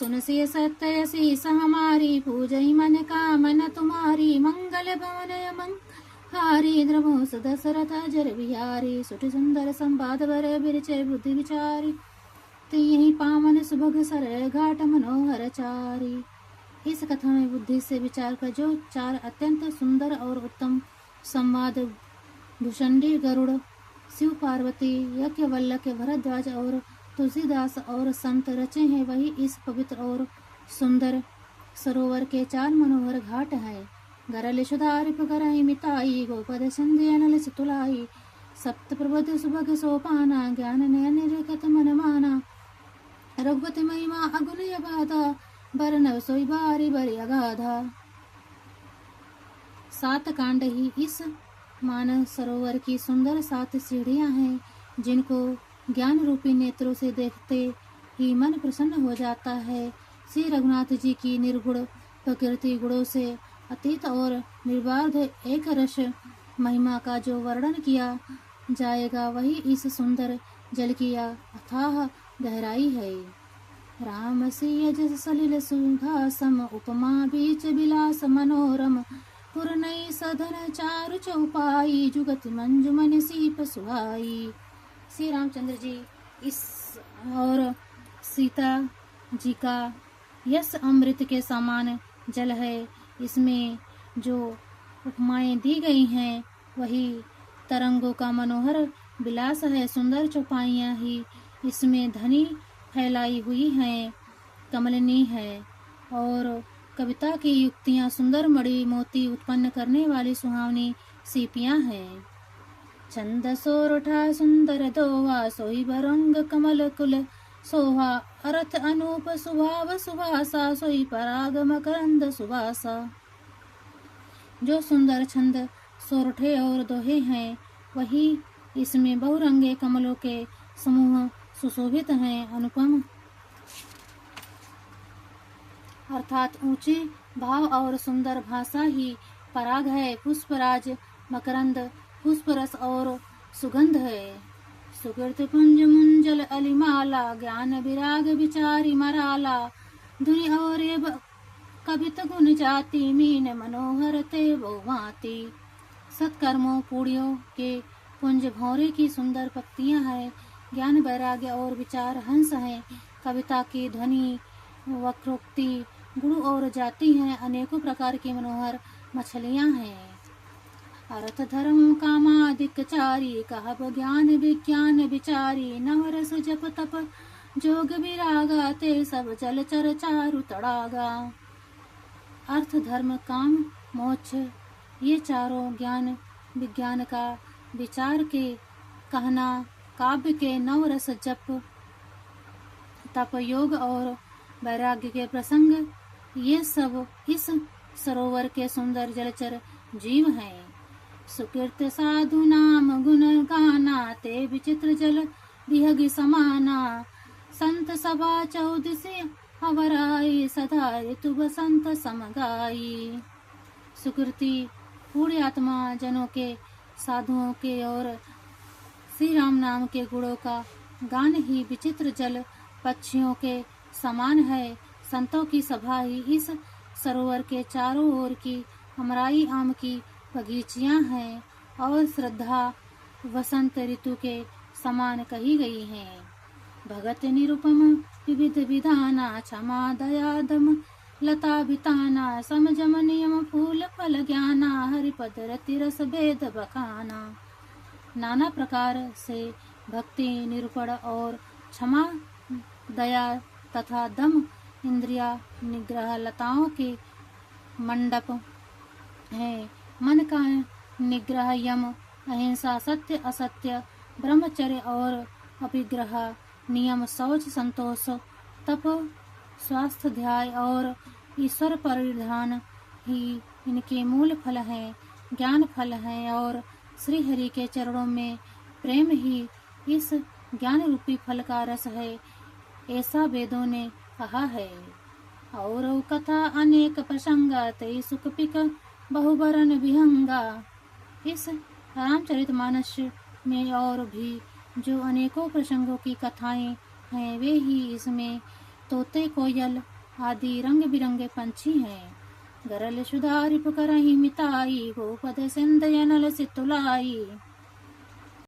सुनसी सत्य शीस हमारी, पूजई मन कामना तुम्हारी। मंगल भवन हारी, द्रमोस दशरथ जर बिहारी। सुठ सुंदर संवाद बर बिरचे बुद्धि विचारी। यही पावन सुभग सर घाट मनोहर चारी। इस कथा में बुद्धि से विचार कर जो चार अत्यंत सुंदर और उत्तम संवाद भुषंडी, गरुड़, शिव पार्वती, यज्ञवल्लभ, भरद्वाज और तुलसीदास और संत रचे हैं, वही इस पवित्र और सुंदर सरोवर के चार मनोहर घाट है। गरल सुधारिप करहि मिताई, गोपद संधि अनल तुलाई। सप्त प्रबोध सुभग सोपाना, ज्ञान नयन रेखत मन माना। रघुपति महिमा अगुन अगाधा, बरनव सोई बारी बरी अगाधा। 7 कांड ही इस मानस सरोवर की सुंदर 7 सीढ़ियां हैं, जिनको ज्ञान रूपी नेत्रों से देखते ही मन प्रसन्न हो जाता है। श्री रघुनाथ जी की निर्गुण प्रकृति, गुणों से अतीत और निर्बाध एक रस महिमा का जो वर्णन किया जाएगा, वही इस सुंदर जल की अथाह गहराई है। राम सिय जस सलिल सुभासम, उपमा बीच बिलास मनोरम। पुरनई सधन चारु चौपाई, जुगति मंजुमन सीप सुहाई। श्री रामचंद्र जी इस और सीता जी का यश अमृत के समान जल है। इसमें जो उपमाएं दी गई हैं, वही तरंगों का मनोहर विलास है। सुंदर चौपाइयां ही इसमें धनी फैलाई हुई हैं, कमलनी है। और कविता की युक्तियां सुंदर मणि मोती उत्पन्न करने वाली सुहावनी सीपियां हैं। छंद सोरठा सुंदर दोहा, सोई बरंग कमल कुल सोहा। अर्थ अनूप सुभाव सुभाषा, सोई पराग मकरंद सुभाषा। जो सुंदर छंद सोरठे और दोहे हैं, वही इसमें बहुरंगे कमलों के समूह सुशोभित हैं। अनुपम अर्थात ऊंचे भाव और सुंदर भाषा ही पराग है। पुष्पराज मकरंद पुष्परस और सुगंध है। सुकृत पुंज मुंजल अलिमाला, ज्ञान विराग विचारी मराला। धुनि और कवित गुण जाति, मीन मनोहर ते वो भांति। सत्कर्मों पुण्यों के पुंज भौरे की सुंदर पत्तियां हैं। ज्ञान वैराग्य और विचार हंस हैं। कविता की ध्वनि वक्रोक्ति गुरु और जाति हैं। अनेकों प्रकार की मनोहर मछलियां हैं। अर्थ धर्म कामादिक चारी, कहब ज्ञान विज्ञान विचारी। नवरस जप तप जोग विरागा, ते सब जलचर चारु तड़ागा। अर्थ धर्म काम मोक्ष, ये चारों ज्ञान विज्ञान का विचार के कहना, काव्य के नवरस जप तप योग और वैराग्य के प्रसंग, ये सब इस सरोवर के सुंदर जलचर जीव हैं। सुकृत साधु नाम गुण गाना, ते विचित्र जल विहग समाना। संत सभा चौदिसी अवराई, सदा ऋतु बसंत समगाई। सुकृति पूर्ण आत्मा जनों के, साधुओं के और श्री राम नाम के गुणों का गान ही विचित्र जल पक्षियों के समान है। संतों की सभा ही इस सरोवर के चारों ओर की अमराई आम की बगीचियां हैं और श्रद्धा वसंत ऋतु के समान कही गई हैं। भगत निरुपम विविध विधाना, क्षमा दया दम लता बिताना। समझम नियम फूल फल ज्ञाना, हरिपद रति रस भेद बखाना। नाना प्रकार से भक्ति, निरूपण और क्षमा, दया तथा दम इंद्रिया निग्रह लताओं के मंडप है। मन का निग्रह यम, अहिंसा, सत्य असत्य, ब्रह्मचर्य और अभिग्रह नियम, शौच, संतोष, तप, स्वास्थ्य, ध्याय और ईश्वर परिधान ही इनके मूल फल हैं, ज्ञान फल हैं। और श्री हरि के चरणों में प्रेम ही इस ज्ञान रूपी फल का रस है, ऐसा वेदों ने कहा है। और कथा अनेक प्रसंग, ते सुख पिक बहुबरन विहंगा। इस रामचरितमानस में और भी जो अनेकों प्रसंगों की कथाएं हैं, वे ही इसमें तोते कोयल आदि रंग बिरंगे पंछी हैं। गरल सुधारिप करहि मिताई, गोपद सिंध यनल सितुलाई।